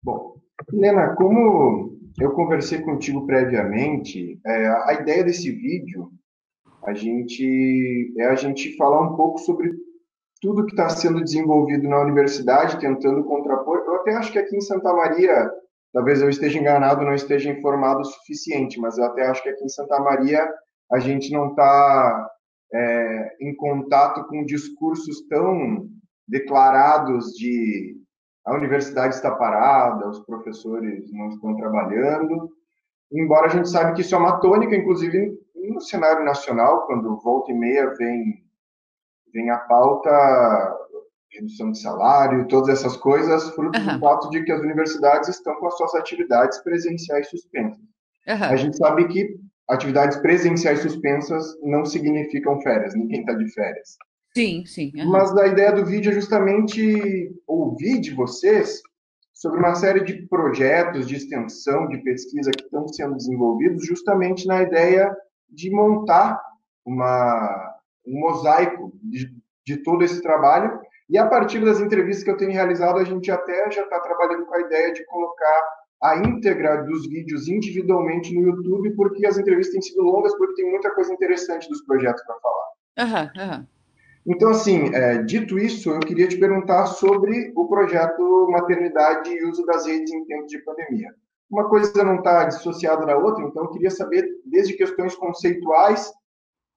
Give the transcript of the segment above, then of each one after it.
Bom, Helena, como eu conversei contigo previamente, a ideia desse vídeo a gente falar um pouco sobre tudo que está sendo desenvolvido na universidade, tentando contrapor. Eu até acho que aqui em Santa Maria, talvez eu esteja enganado, não esteja informado o suficiente, mas eu até acho que aqui em Santa Maria a gente não está em contato com discursos tão declarados de a universidade está parada, os professores não estão trabalhando, embora a gente saiba que isso é uma tônica, inclusive no cenário nacional, quando volta e meia vem a pauta redução de salário, todas essas coisas, fruto do Aham, fato de que as universidades estão com as suas atividades presenciais suspensas. A aham. gente sabe que atividades presenciais suspensas não significam férias, ninguém está de férias. Sim, sim, aham. Mas a ideia do vídeo é justamente ouvir de vocês sobre uma série de projetos de extensão, de pesquisa que estão sendo desenvolvidos, justamente na ideia de montar um mosaico de todo esse trabalho. E a partir das entrevistas que eu tenho realizado, a gente até já está trabalhando com a ideia de colocar a íntegra dos vídeos individualmente no YouTube, porque as entrevistas têm sido longas, porque tem muita coisa interessante dos projetos para falar. Aham, aham. Então, assim, dito isso, eu queria te perguntar sobre o projeto Maternidade e Uso das Redes em Tempos de Pandemia. Uma coisa não está dissociada da outra, então eu queria saber, desde questões conceituais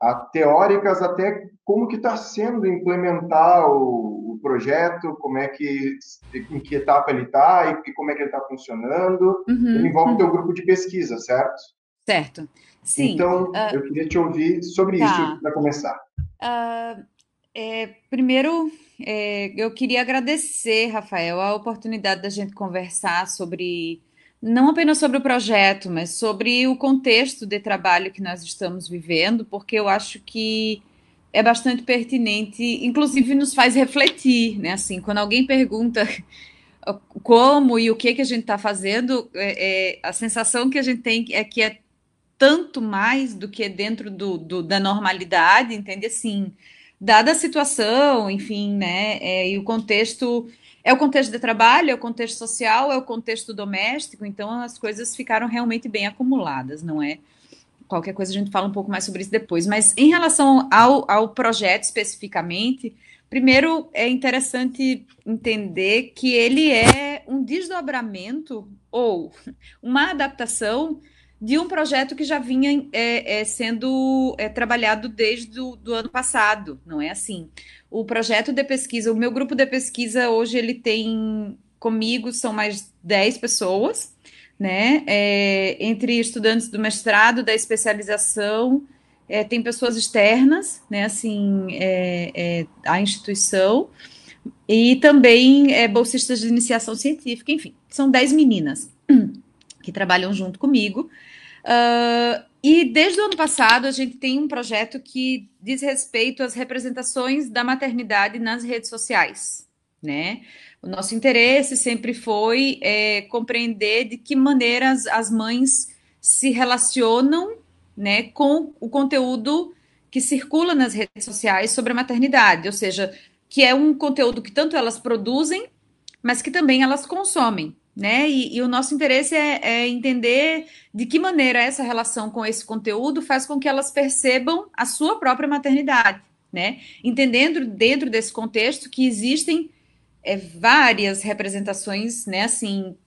a teóricas, até como que está sendo implementar o projeto, como é que, em que etapa ele está e como é que ele está funcionando. Ele Uhum, envolve o teu uhum. grupo de pesquisa, certo? Certo. Sim, Então, eu queria te ouvir sobre isso tá. para começar. Primeiro, eu queria agradecer, Rafael, a oportunidade da gente conversar sobre, não apenas sobre o projeto, mas sobre o contexto de trabalho que nós estamos vivendo, porque eu acho que é bastante pertinente, inclusive nos faz refletir, né? Assim, quando alguém pergunta como e o que a gente está fazendo, a sensação que a gente tem é que é tanto mais do que dentro da normalidade, entende? Assim, dada a situação, enfim, né? E o contexto. É o contexto de trabalho, é o contexto social, é o contexto doméstico, então as coisas ficaram realmente bem acumuladas, não é? Qualquer coisa a gente fala um pouco mais sobre isso depois. Mas em relação ao projeto especificamente, primeiro é interessante entender que ele é um desdobramento ou uma adaptação de um projeto que já vinha sendo trabalhado desde do ano passado, não é assim? O projeto de pesquisa, o meu grupo de pesquisa hoje ele tem comigo são mais 10 pessoas, né? Entre estudantes do mestrado, da especialização, tem pessoas externas, né? Assim, à instituição, e também bolsistas de iniciação científica, enfim, são 10 meninas que trabalham junto comigo. E desde o ano passado a gente tem um projeto que diz respeito às representações da maternidade nas redes sociais, né? O nosso interesse sempre foi compreender de que maneira as mães se relacionam, né, com o conteúdo que circula nas redes sociais sobre a maternidade, ou seja, que é um conteúdo que tanto elas produzem, mas que também elas consomem, né? E o nosso interesse é entender de que maneira essa relação com esse conteúdo faz com que elas percebam a sua própria maternidade, né? Entendendo dentro desse contexto que existem várias representações, né? Assim,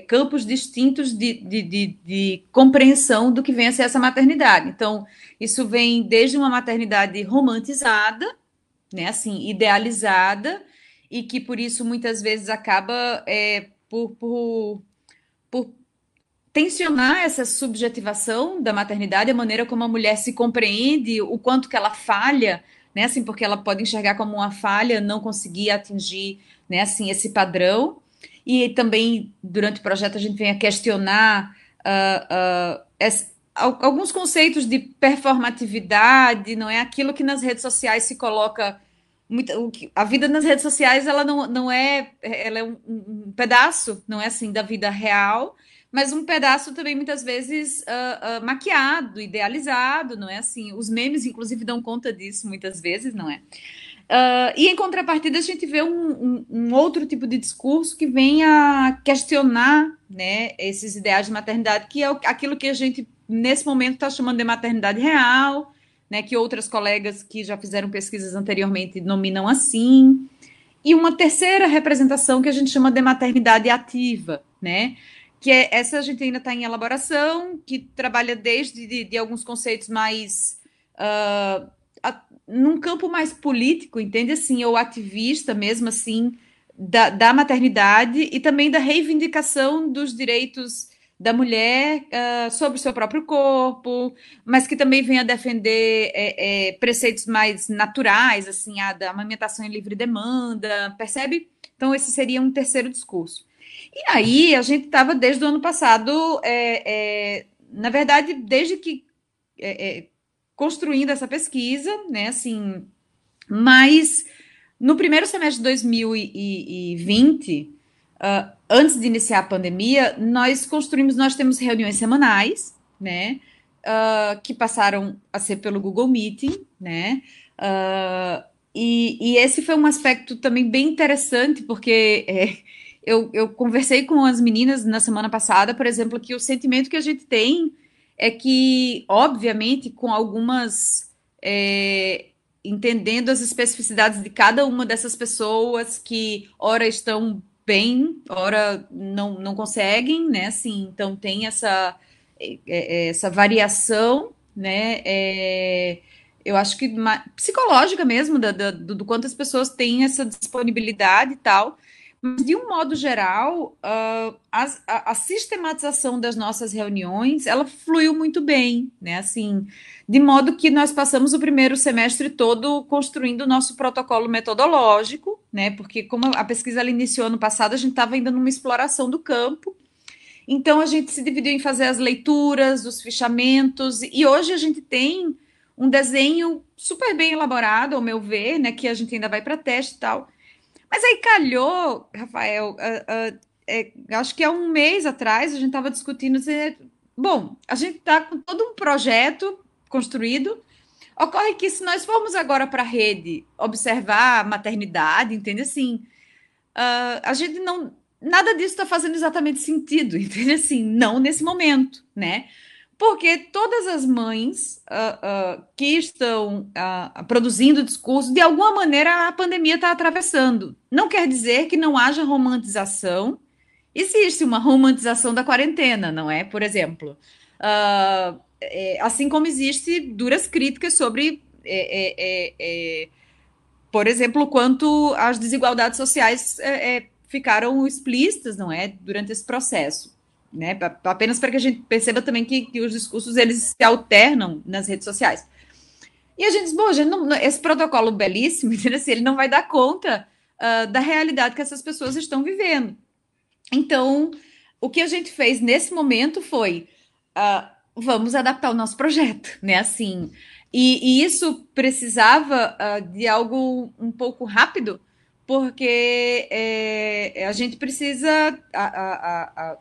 campos distintos de compreensão do que vem a ser essa maternidade. Então, isso vem desde uma maternidade romantizada, né, assim, idealizada, e que por isso muitas vezes acaba por tensionar essa subjetivação da maternidade, a maneira como a mulher se compreende, o quanto que ela falha, né, assim, porque ela pode enxergar como uma falha não conseguir atingir, né, assim, esse padrão. E também durante o projeto a gente vem a questionar alguns conceitos de performatividade, não é aquilo que nas redes sociais se coloca a vida nas redes sociais ela não é ela é um pedaço, não é assim, da vida real, mas um pedaço também muitas vezes maquiado, idealizado, não é assim, os memes inclusive dão conta disso muitas vezes, não é? E em contrapartida, a gente vê um outro tipo de discurso que vem a questionar, né, esses ideais de maternidade, que é aquilo que a gente, nesse momento, está chamando de maternidade real, né, que outras colegas que já fizeram pesquisas anteriormente nominam assim. E uma terceira representação que a gente chama de maternidade ativa, né? Que é essa a gente ainda está em elaboração, que trabalha desde de alguns conceitos mais uh, num campo mais político, entende assim, ou ativista mesmo assim, da maternidade e também da reivindicação dos direitos da mulher sobre o seu próprio corpo, mas que também vem a defender preceitos mais naturais, assim, a da amamentação em livre demanda, percebe? Então, esse seria um terceiro discurso. E aí, a gente estava desde o ano passado, na verdade, desde que construindo essa pesquisa, né, assim, mas no primeiro semestre de 2020, antes de iniciar a pandemia, nós temos reuniões semanais, né, que passaram a ser pelo Google Meeting, né, e esse foi um aspecto também bem interessante, porque eu conversei com as meninas na semana passada, por exemplo, que o sentimento que a gente tem é que, obviamente, com algumas. Entendendo as especificidades de cada uma dessas pessoas que, ora, estão bem, ora, não conseguem, né? Assim, então, tem essa variação, né? Eu acho que psicológica mesmo, do quanto as pessoas têm essa disponibilidade e tal. Mas, de um modo geral, a sistematização das nossas reuniões, ela fluiu muito bem, né? Assim, de modo que nós passamos o primeiro semestre todo construindo o nosso protocolo metodológico, né? Porque como a pesquisa ela iniciou ano passado, a gente estava ainda numa exploração do campo. Então, a gente se dividiu em fazer as leituras, os fichamentos, e hoje a gente tem um desenho super bem elaborado, ao meu ver, né? Que a gente ainda vai para teste e tal. Mas aí calhou, Rafael, acho que há um mês atrás a gente estava discutindo, bom, a gente está com todo um projeto construído. Ocorre que se nós formos agora para a rede observar a maternidade, entende assim, a gente não, nada disso está fazendo exatamente sentido, entende assim, não nesse momento, né? Porque todas as mães que estão produzindo discurso, de alguma maneira a pandemia está atravessando. Não quer dizer que não haja romantização. Existe uma romantização da quarentena, não é? Por exemplo, assim como existe duras críticas sobre, por exemplo, quanto as desigualdades sociais ficaram explícitas, não é? Durante esse processo. Né? Apenas para que a gente perceba também que os discursos eles se alternam nas redes sociais. E a gente diz, bom, gente esse protocolo belíssimo, assim, ele não vai dar conta da realidade que essas pessoas estão vivendo. Então, o que a gente fez nesse momento foi vamos adaptar o nosso projeto, né? Assim, e isso precisava de algo um pouco rápido, porque a gente precisa,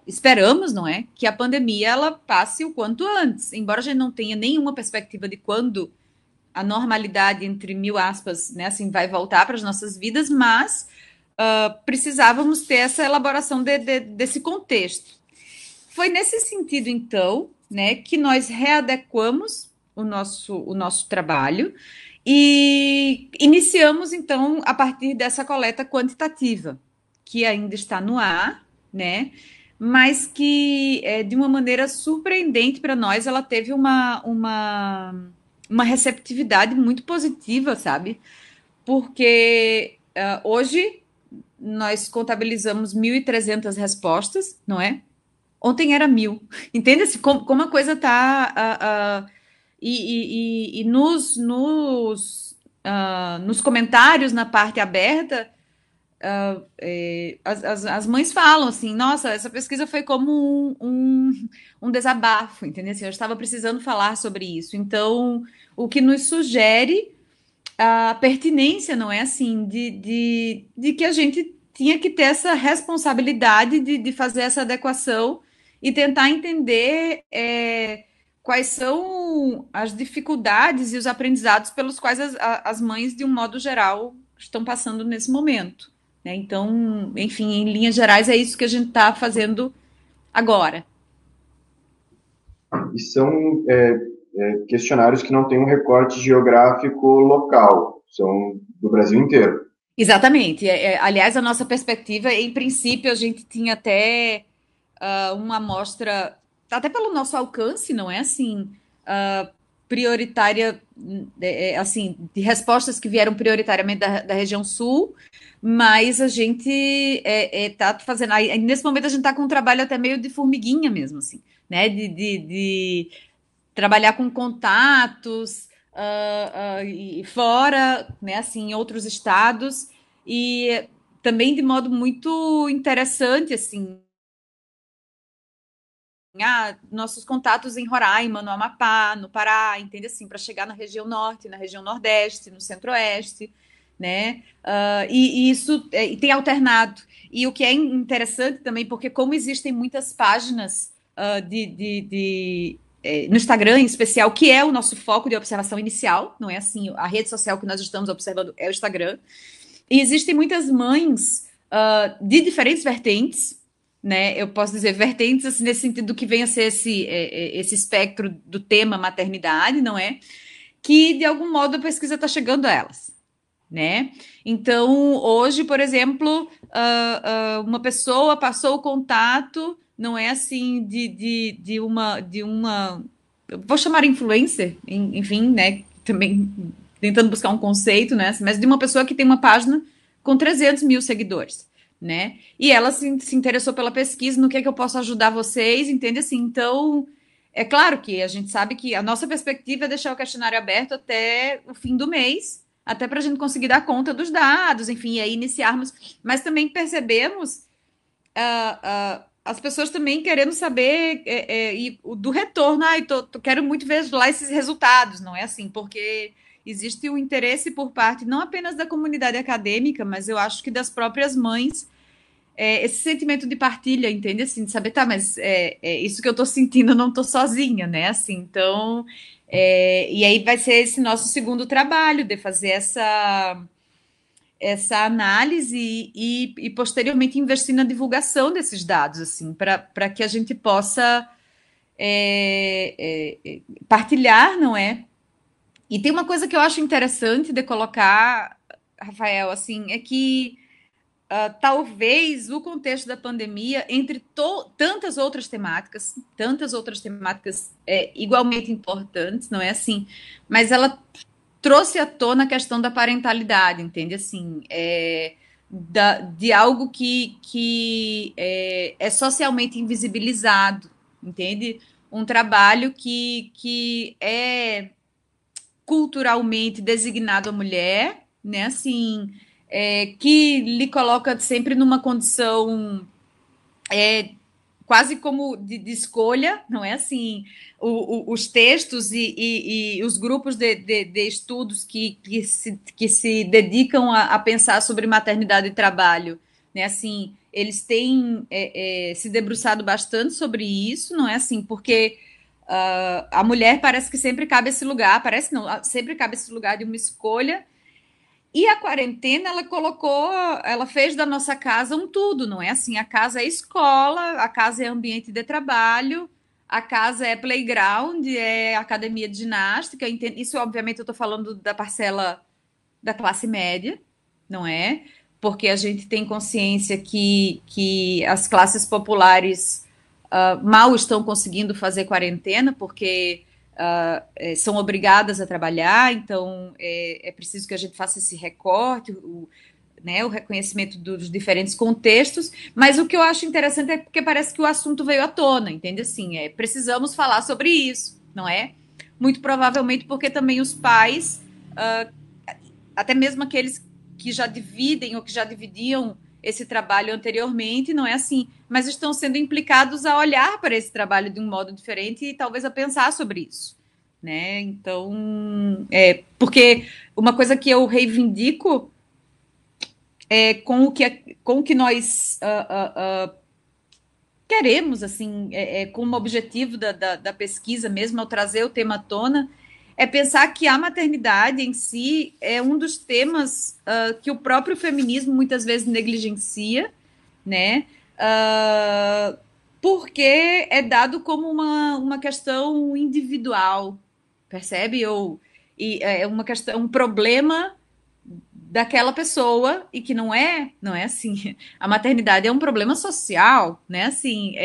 esperamos, não é, que a pandemia ela passe o quanto antes, embora a gente não tenha nenhuma perspectiva de quando a normalidade, entre mil aspas, né, assim, vai voltar para as nossas vidas, mas precisávamos ter essa elaboração desse contexto. Foi nesse sentido, então, né, que nós readequamos o nosso trabalho e iniciamos, então, a partir dessa coleta quantitativa, que ainda está no ar, né? Mas que, de uma maneira surpreendente para nós, ela teve uma receptividade muito positiva, sabe? Porque hoje nós contabilizamos 1.300 respostas, não é? Ontem era 1.000. Entende? Assim, como a coisa está... E nos comentários, na parte aberta, as mães falam assim, nossa, essa pesquisa foi como um desabafo, entendeu? Assim, eu estava precisando falar sobre isso. Então, o que nos sugere a pertinência, não é assim, de que a gente tinha que ter essa responsabilidade de fazer essa adequação e tentar entender quais são as dificuldades e os aprendizados pelos quais as mães, de um modo geral, estão passando nesse momento. Né? Então, enfim, em linhas gerais, é isso que a gente está fazendo agora. E são questionários que não têm um recorte geográfico local, são do Brasil inteiro. Exatamente. Aliás, a nossa perspectiva, em princípio, a gente tinha até uma amostra, até pelo nosso alcance, não é assim, prioritária, assim, de respostas que vieram prioritariamente da região sul, mas a gente está fazendo. Aí, nesse momento a gente está com um trabalho até meio de formiguinha mesmo, assim, né? De trabalhar com contatos e fora, né, assim, em outros estados, e também de modo muito interessante, assim, nossos contatos em Roraima, no Amapá, no Pará, entende assim, para chegar na região norte, na região nordeste, no centro-oeste, né? E isso e tem alternado. E o que é interessante também, porque como existem muitas páginas no Instagram, em especial, que é o nosso foco de observação inicial, não é assim, a rede social que nós estamos observando é o Instagram. E existem muitas mães de diferentes vertentes, né? Eu posso dizer vertentes assim, nesse sentido do que vem a ser esse espectro do tema maternidade, não é? Que de algum modo a pesquisa está chegando a elas, né? Então, hoje, por exemplo, uma pessoa passou o contato, não é assim, de uma, vou chamar influencer, enfim, né? Também tentando buscar um conceito, né? Mas de uma pessoa que tem uma página com 300 mil seguidores, né? E ela se interessou pela pesquisa, no que é que eu posso ajudar vocês, entende assim? Então, é claro que a gente sabe que a nossa perspectiva é deixar o questionário aberto até o fim do mês, até para a gente conseguir dar conta dos dados, enfim, e aí iniciarmos. Mas também percebemos as pessoas também querendo saber do retorno. Quero muito ver lá esses resultados, não é assim? Porque existe o interesse por parte não apenas da comunidade acadêmica, mas eu acho que das próprias mães, esse sentimento de partilha, entende? Assim, de saber, tá, mas isso que eu tô sentindo, eu não tô sozinha, né? Assim, então, e aí vai ser esse nosso segundo trabalho, de fazer essa análise e posteriormente investir na divulgação desses dados, assim, para que a gente possa partilhar, não é? E tem uma coisa que eu acho interessante de colocar, Rafael, assim, é que talvez o contexto da pandemia, entre tantas outras temáticas igualmente importantes, não é assim? Mas ela trouxe à tona a questão da parentalidade, entende? Assim, de algo que é socialmente invisibilizado, entende? Um trabalho que é culturalmente designado à mulher, né? Assim, que lhe coloca sempre numa condição quase como de escolha, não é assim? Os textos e os grupos de estudos que se dedicam a pensar sobre maternidade e trabalho, né? Assim, eles têm se debruçado bastante sobre isso, não é assim? Porque a mulher parece que sempre cabe esse lugar, parece não, sempre cabe esse lugar de uma escolha. E a quarentena, ela fez da nossa casa um tudo, não é assim? A casa é escola, a casa é ambiente de trabalho, a casa é playground, é academia de ginástica. Isso, obviamente, eu estou falando da parcela da classe média, não é? Porque a gente tem consciência que as classes populares mal estão conseguindo fazer quarentena, porque são obrigadas a trabalhar, então é preciso que a gente faça esse recorte, né, o reconhecimento dos diferentes contextos, mas o que eu acho interessante é porque parece que o assunto veio à tona, entende? Assim, precisamos falar sobre isso, não é? Muito provavelmente porque também os pais, até mesmo aqueles que já dividem ou que já dividiam esse trabalho anteriormente, não é assim, mas estão sendo implicados a olhar para esse trabalho de um modo diferente e talvez a pensar sobre isso, né? Então, porque uma coisa que eu reivindico com o que nós queremos, assim, como objetivo da pesquisa mesmo, ao trazer o tema à tona, é pensar que a maternidade em si é um dos temas que o próprio feminismo muitas vezes negligencia, né? Uh, porque é dado como uma questão individual, percebe? E é uma questão, um problema daquela pessoa e que não é assim. A maternidade é um problema social, né? Assim,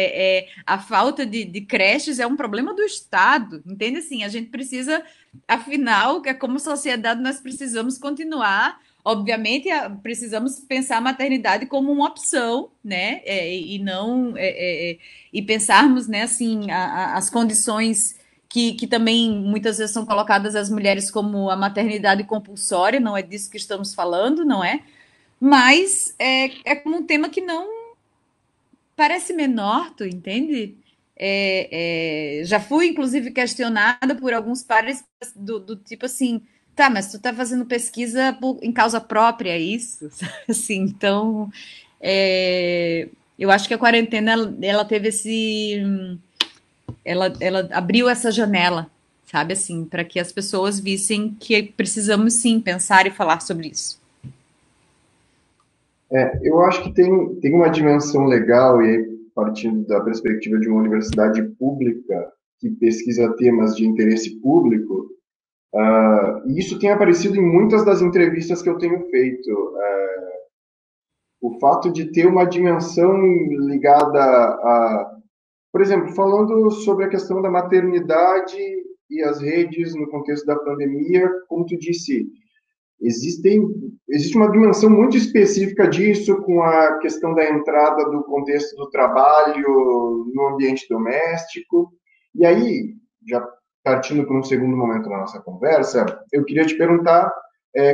a falta de creches é um problema do Estado, entende? Assim, a gente precisa, afinal, que como sociedade nós precisamos continuar. Obviamente, precisamos pensar a maternidade como uma opção, né? E não e pensarmos, né? Assim, as condições que também muitas vezes são colocadas as mulheres como a maternidade compulsória, não é disso que estamos falando, não é? Mas é como um tema que não parece menor, tu entende? Já fui, inclusive, questionada por alguns pares do tipo assim, tá, mas tu tá fazendo pesquisa em causa própria, é isso? Assim, então, eu acho que a quarentena, ela teve ela abriu essa janela, sabe, assim, para que as pessoas vissem que precisamos sim pensar e falar sobre isso. Eu acho que tem uma dimensão legal, e aí, partindo da perspectiva de uma universidade pública que pesquisa temas de interesse público, e isso tem aparecido em muitas das entrevistas que eu tenho feito. O fato de ter uma dimensão ligada a, por exemplo, falando sobre a questão da maternidade e as redes no contexto da pandemia, como tu disse, Existem, existe uma dimensão muito específica disso com a questão da entrada do contexto do trabalho no ambiente doméstico. E aí, já partindo para um segundo momento da nossa conversa, eu queria te perguntar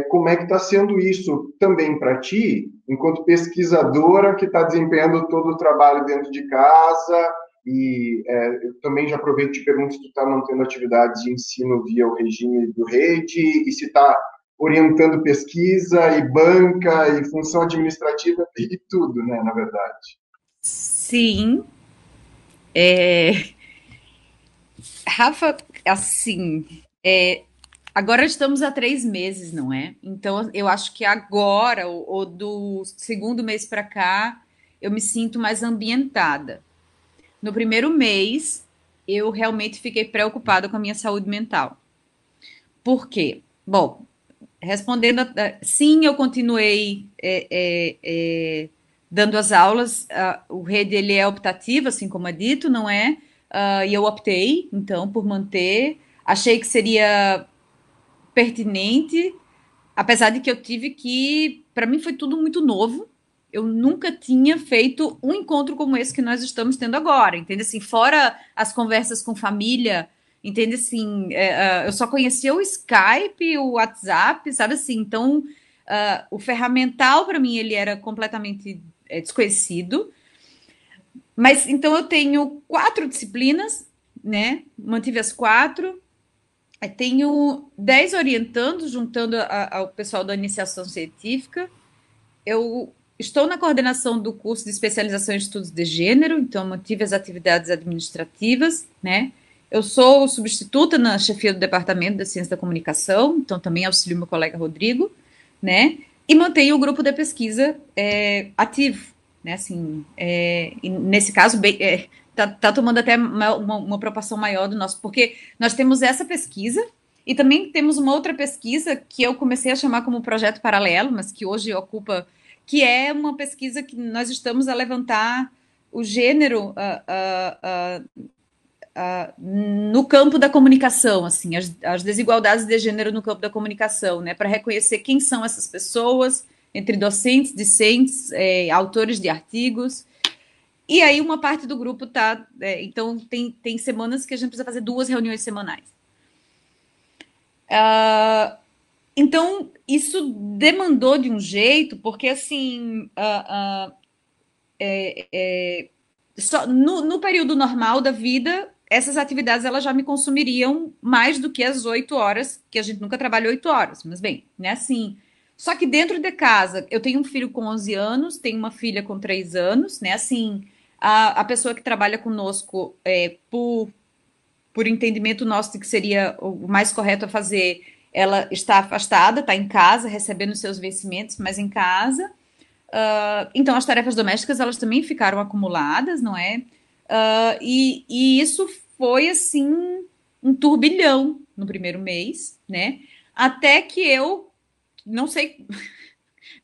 como é que está sendo isso também para ti, enquanto pesquisadora que está desempenhando todo o trabalho dentro de casa, e eu também já aproveito e te pergunto se tu está mantendo atividades de ensino via o regime do rede e se está orientando pesquisa e banca e função administrativa e tudo, né, na verdade. Sim, Rafa, assim, agora estamos há 3 meses, não é? Então, eu acho que agora, ou do segundo mês para cá, eu me sinto mais ambientada. No primeiro mês, eu realmente fiquei preocupada com a minha saúde mental. Por quê? Bom, respondendo, sim, eu continuei dando as aulas. O rede ele é optativo, assim como é dito, não é? E eu optei, então, por manter. Achei que seria pertinente, apesar de que eu tive que, para mim foi tudo muito novo. Eu nunca tinha feito um encontro como esse que nós estamos tendo agora, entende? Assim, fora as conversas com família, entende? Assim, eu só conhecia o Skype, o WhatsApp, sabe assim? Então, o ferramental para mim ele era completamente desconhecido. Mas então eu tenho 4 disciplinas, né? Mantive as 4. Tenho 10 orientandos, juntando ao pessoal da iniciação científica. Eu estou na coordenação do curso de especialização em estudos de gênero, então mantive as atividades administrativas, né? Eu sou substituta na chefia do departamento da ciência da comunicação, então também auxilio meu colega Rodrigo, né? E mantenho o grupo de pesquisa ativo, né? Assim, e nesse caso, tá tomando até uma proporção maior do nosso, porque nós temos essa pesquisa e também temos uma outra pesquisa que eu comecei a chamar como projeto paralelo, mas que hoje ocupa, que é uma pesquisa que nós estamos a levantar o gênero no campo da comunicação, assim, as desigualdades de gênero no campo da comunicação, né, para reconhecer quem são essas pessoas, entre docentes, discentes, autores de artigos. E aí uma parte do grupo tá, então tem semanas que a gente precisa fazer 2 reuniões semanais. Então, isso demandou de um jeito, porque assim, só no período normal da vida, essas atividades elas já me consumiriam mais do que as 8 horas, que a gente nunca trabalha 8 horas, mas bem, né, assim. Só que dentro de casa, eu tenho um filho com 11 anos, tenho uma filha com 3 anos, né, assim, a pessoa que trabalha conosco por por entendimento nosso de que seria o mais correto a fazer, ela está afastada, está em casa, recebendo seus vencimentos, mas em casa. Então, as tarefas domésticas, elas também ficaram acumuladas, não é? E isso foi, assim, um turbilhão no primeiro mês, né? Até que eu, não sei,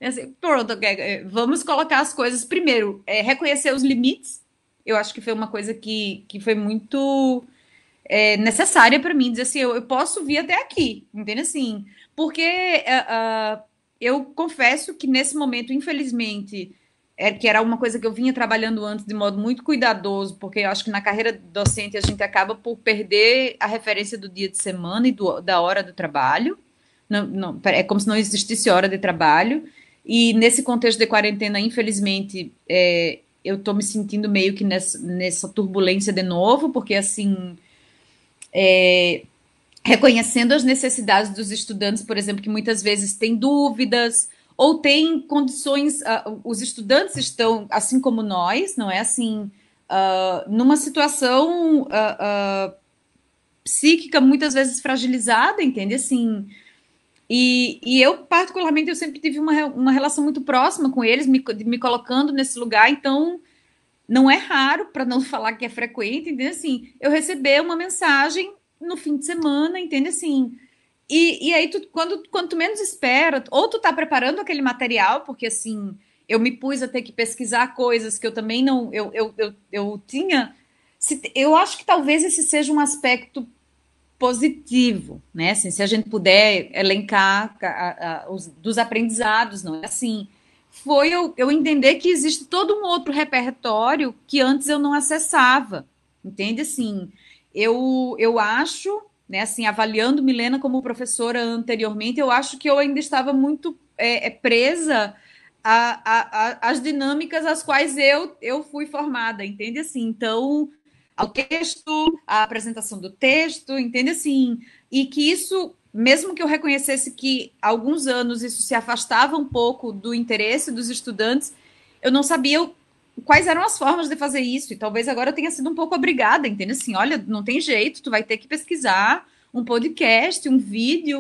assim, pronto, vamos colocar as coisas primeiro, reconhecer os limites. Eu acho que foi uma coisa que foi muito necessária para mim, dizer assim, eu posso vir até aqui, entende assim? Porque eu confesso que nesse momento, infelizmente, que era uma coisa que eu vinha trabalhando antes de modo muito cuidadoso, porque eu acho que na carreira docente a gente acaba por perder a referência do dia de semana e da hora do trabalho. Não, não, é como se não existisse hora de trabalho. E nesse contexto de quarentena, infelizmente, eu estou me sentindo meio que nessa turbulência de novo, porque assim, reconhecendo as necessidades dos estudantes, por exemplo, que muitas vezes têm dúvidas ou têm condições. Os estudantes estão, assim como nós, não é assim, numa situação psíquica muitas vezes fragilizada, entende? Assim, e eu, particularmente, eu sempre tive uma relação muito próxima com eles, me colocando nesse lugar, então não é raro, para não falar que é frequente, entende? Assim, eu receber uma mensagem no fim de semana, entende? Assim, e aí, quando tu menos espera, ou tu tá preparando aquele material, porque assim, eu me pus a ter que pesquisar coisas que eu também não. Eu tinha. Eu acho que talvez esse seja um aspecto positivo, né? Assim, se a gente puder elencar dos aprendizados, não é assim? Foi eu entender que existe todo um outro repertório que antes eu não acessava, entende? Assim, eu acho, né? Assim, avaliando Milena como professora anteriormente, eu acho que eu ainda estava muito presa às dinâmicas às quais eu fui formada, entende? Assim, então ao texto, à apresentação do texto, entende assim? E que isso, mesmo que eu reconhecesse que há alguns anos isso se afastava um pouco do interesse dos estudantes, eu não sabia quais eram as formas de fazer isso, e talvez agora eu tenha sido um pouco obrigada, entende assim? Olha, não tem jeito, tu vai ter que pesquisar um podcast, um vídeo,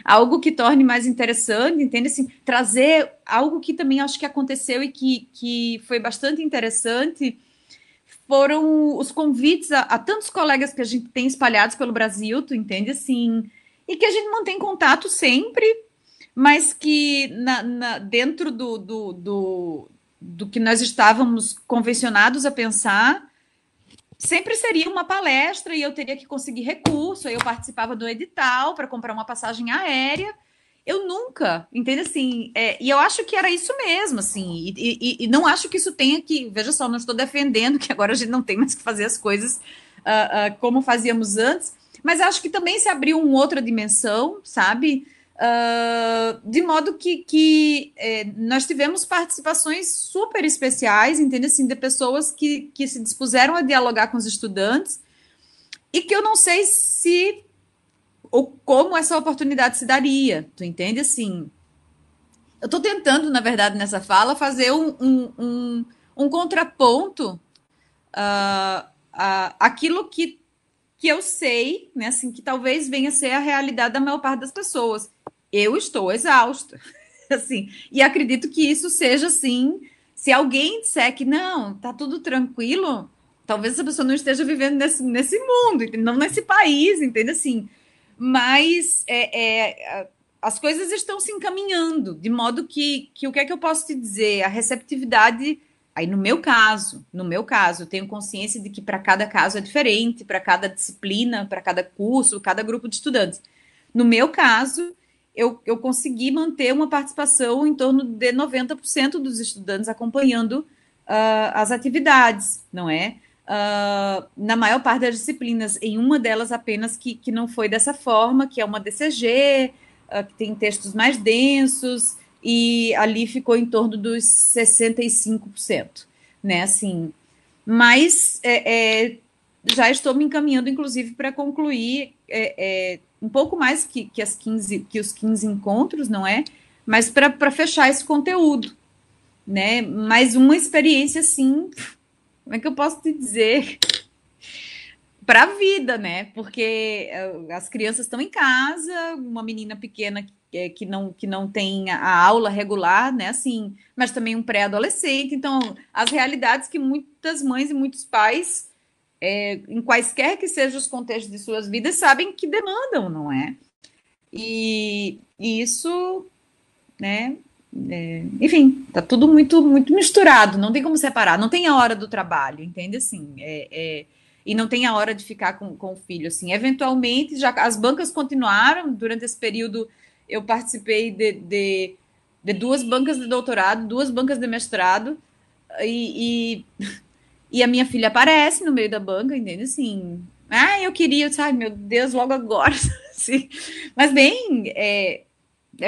algo que torne mais interessante, entende assim? Trazer algo que também acho que aconteceu e que foi bastante interessante foram os convites a tantos colegas que a gente tem espalhados pelo Brasil, tu entende? Assim, e que a gente mantém contato sempre, mas que dentro do que nós estávamos convencionados a pensar, sempre seria uma palestra e eu teria que conseguir recurso, aí eu participava do edital para comprar uma passagem aérea. Eu nunca, entende assim? E eu acho que era isso mesmo, assim, e não acho que isso tenha que. Veja só, não estou defendendo que agora a gente não tem mais que fazer as coisas como fazíamos antes, mas acho que também se abriu uma outra dimensão, sabe? De modo que nós tivemos participações super especiais, entende assim, de pessoas que se dispuseram a dialogar com os estudantes e que eu não sei se ou como essa oportunidade se daria, tu entende? Assim, eu estou tentando, na verdade, nessa fala, fazer um contraponto àquilo que eu sei, né, assim, que talvez venha a ser a realidade da maior parte das pessoas. Eu estou exausta, assim, e acredito que isso seja assim. Se alguém disser que não, tá tudo tranquilo, talvez essa pessoa não esteja vivendo nesse mundo, não nesse país, entende? Assim, mas as coisas estão se encaminhando, de modo que o que é que eu posso te dizer? A receptividade, aí no meu caso, eu tenho consciência de que para cada caso é diferente, para cada disciplina, para cada curso, cada grupo de estudantes. No meu caso, eu consegui manter uma participação em torno de 90% dos estudantes acompanhando as atividades, não é? Na maior parte das disciplinas, em uma delas apenas que não foi dessa forma, que é uma DCG, que tem textos mais densos, e ali ficou em torno dos 65%, né, assim, mas já estou me encaminhando, inclusive, para concluir um pouco mais que os 15 encontros, não é? Mas para fechar esse conteúdo, né? Mas uma experiência, assim, como é que eu posso te dizer? para a vida, né? Porque as crianças estão em casa, uma menina pequena que não tem a aula regular, né? Assim, mas também um pré-adolescente. Então, as realidades que muitas mães e muitos pais, em quaisquer que sejam os contextos de suas vidas, sabem que demandam, não é? E isso, né? Enfim, tá tudo muito misturado, não tem como separar, não tem a hora do trabalho, entende? Assim, e não tem a hora de ficar com o filho, assim, eventualmente, já as bancas continuaram, durante esse período eu participei de duas bancas de doutorado, duas bancas de mestrado, e, e a minha filha aparece no meio da banca, entende? Assim, eu queria, sabe, meu Deus, logo agora, assim, mas bem, é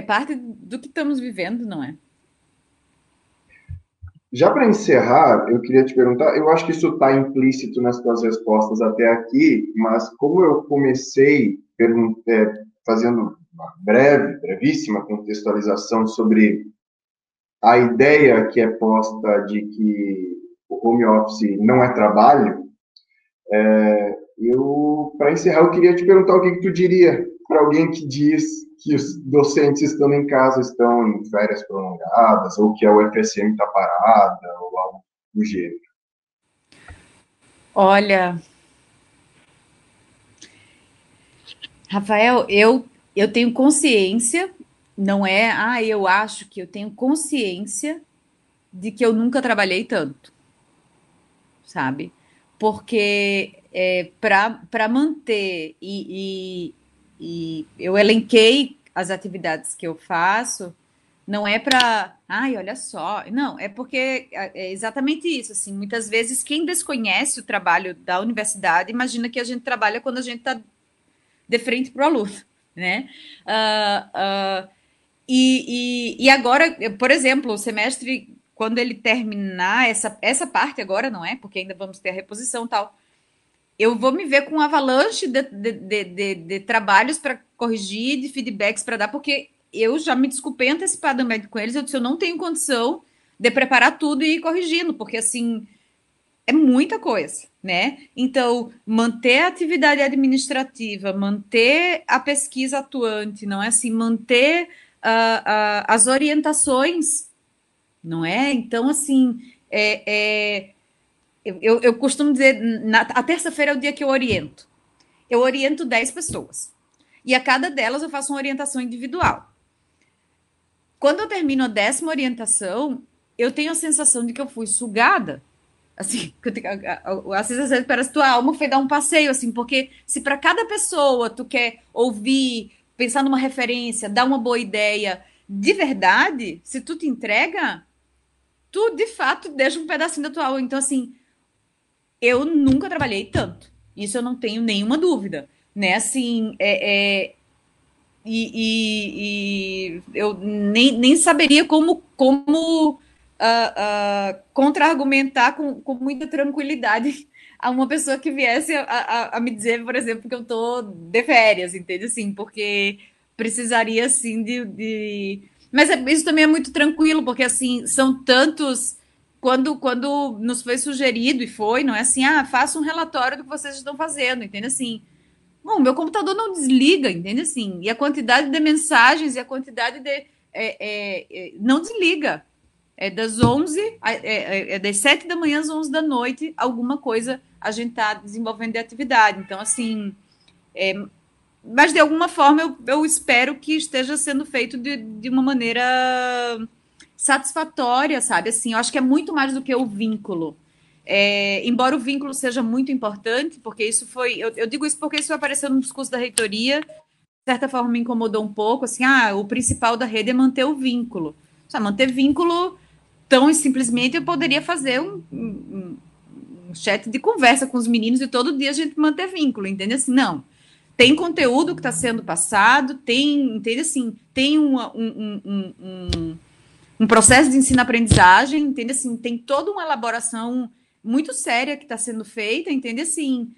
parte do que estamos vivendo, não é? Já para encerrar, eu queria te perguntar, eu acho que isso está implícito nas tuas respostas até aqui, mas como eu comecei fazendo uma brevíssima contextualização sobre a ideia que é posta de que o home office não é trabalho, para encerrar, eu queria te perguntar o que tu diria para alguém que diz que os docentes estando em casa estão em férias prolongadas, ou que a UFSM está parada, ou algo do gênero. Olha, Rafael, eu tenho consciência, não é, eu acho que eu tenho consciência de que eu nunca trabalhei tanto, sabe? Porque para manter e eu elenquei as atividades que eu faço, não é para, olha só, não, é porque é exatamente isso, assim, muitas vezes quem desconhece o trabalho da universidade imagina que a gente trabalha quando a gente está de frente para o aluno, né? Ah, ah, e agora, por exemplo, o semestre, quando ele terminar essa parte agora, não é? Porque ainda vamos ter a reposição e tal. Eu vou me ver com um avalanche de trabalhos para corrigir, de feedbacks para dar, porque eu já me desculpei antecipadamente com eles. Eu disse, eu não tenho condição de preparar tudo e ir corrigindo, porque assim, é muita coisa, né? Então, manter a atividade administrativa, manter a pesquisa atuante, não é assim, manter as orientações, não é? Então, assim, eu costumo dizer, a terça-feira é o dia que eu oriento. Eu oriento 10 pessoas. E a cada delas eu faço uma orientação individual. Quando eu termino a 10ª orientação, eu tenho a sensação de que eu fui sugada. Assim, a sensação é que parece que tua alma foi dar um passeio, assim, porque se para cada pessoa tu quer ouvir, pensar numa referência, dar uma boa ideia, de verdade, se tu te entrega, tu de fato deixa um pedacinho da tua alma. Então, assim, eu nunca trabalhei tanto. Isso eu não tenho nenhuma dúvida, né? Assim, e eu nem saberia como contra-argumentar com muita tranquilidade a uma pessoa que viesse a me dizer, por exemplo, que eu tô de férias, entende? Assim, porque precisaria, assim, Mas isso também é muito tranquilo, porque, assim, são tantos... Quando nos foi sugerido, e foi, não é assim, faça um relatório do que vocês estão fazendo, entende? Assim, bom, meu computador não desliga, entende assim? E a quantidade de mensagens e a quantidade não desliga. É das 11, das 7 da manhã às 11 da noite, alguma coisa a gente está desenvolvendo de atividade. Então, assim, mas de alguma forma eu espero que esteja sendo feito de uma maneira satisfatória, sabe? Assim, eu acho que é muito mais do que o vínculo. Embora o vínculo seja muito importante, porque isso foi. Eu digo isso porque isso apareceu no discurso da reitoria, de certa forma me incomodou um pouco, assim, o principal da rede é manter o vínculo. Só manter vínculo tão simplesmente eu poderia fazer um chat de conversa com os meninos e todo dia a gente manter vínculo, entende? Assim, não. Tem conteúdo que está sendo passado, entende assim, tem um processo de ensino-aprendizagem, entende assim, tem toda uma elaboração muito séria que está sendo feita, entende assim,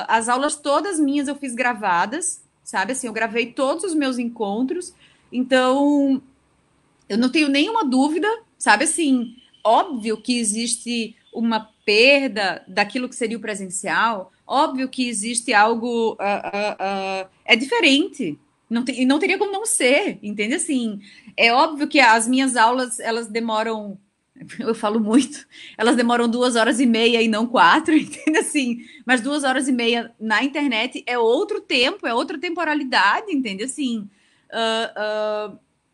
as aulas todas minhas eu fiz gravadas, sabe assim, eu gravei todos os meus encontros, então eu não tenho nenhuma dúvida, sabe assim, óbvio que existe uma perda daquilo que seria o presencial, óbvio que existe algo é diferente. Não teria como não ser, entende? Assim, é óbvio que as minhas aulas elas demoram, eu falo muito, elas demoram 2 horas e meia e não 4, entende? Assim, mas 2 horas e meia na internet é outro tempo, é outra temporalidade, entende? Assim,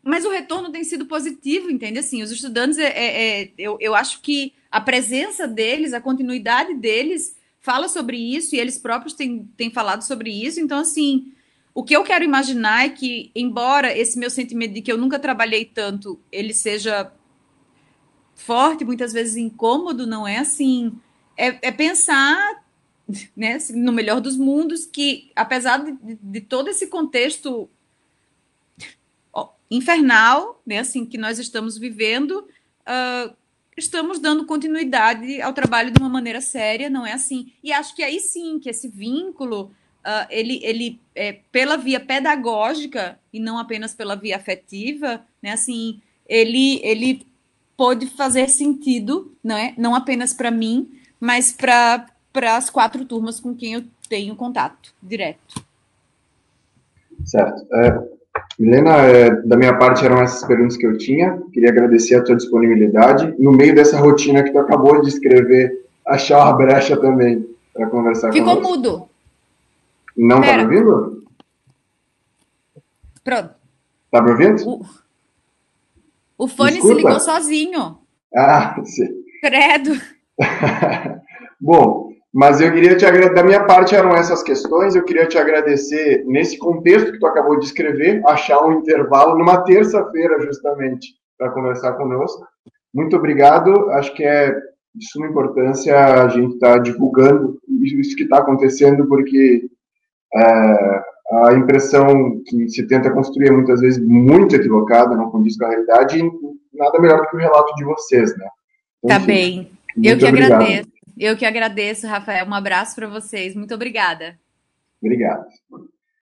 mas o retorno tem sido positivo, entende? Assim, os estudantes, eu acho que a presença deles, a continuidade deles, fala sobre isso e eles próprios têm falado sobre isso. Então, assim, o que eu quero imaginar é que, embora esse meu sentimento de que eu nunca trabalhei tanto, ele seja forte, muitas vezes incômodo, não é assim. É pensar, né, no melhor dos mundos, que apesar de todo esse contexto infernal, né, assim, que nós estamos vivendo, estamos dando continuidade ao trabalho de uma maneira séria, não é assim? E acho que aí sim, que esse vínculo, ele pela via pedagógica e não apenas pela via afetiva, né, assim, ele pode fazer sentido, não é? Não apenas para mim, mas para as 4 turmas com quem eu tenho contato direto. Certo. Milena, da minha parte eram essas perguntas que eu tinha. Queria agradecer a tua disponibilidade. No meio dessa rotina que tu acabou de escrever, achar uma brecha também para conversar Ficou conosco. mudo. Não tá me Pera, ouvindo? pronto. Tá me ouvindo? O Me fone se ligou escuta? sozinho. Ah, sim. Credo. Bom, mas eu queria te agradecer, da minha parte eram essas questões, eu queria te agradecer nesse contexto que tu acabou de escrever, achar um intervalo numa terça-feira justamente para conversar conosco. Muito obrigado, acho que é de suma importância a gente estar divulgando isso que está acontecendo, porque a impressão que se tenta construir é muitas vezes muito equivocada, não condiz com a realidade, e nada melhor do que o relato de vocês, né? Então, Tá enfim, bem. Eu muito que obrigado. agradeço. Eu que agradeço, Rafael. Um abraço para vocês. Muito obrigada. Obrigado.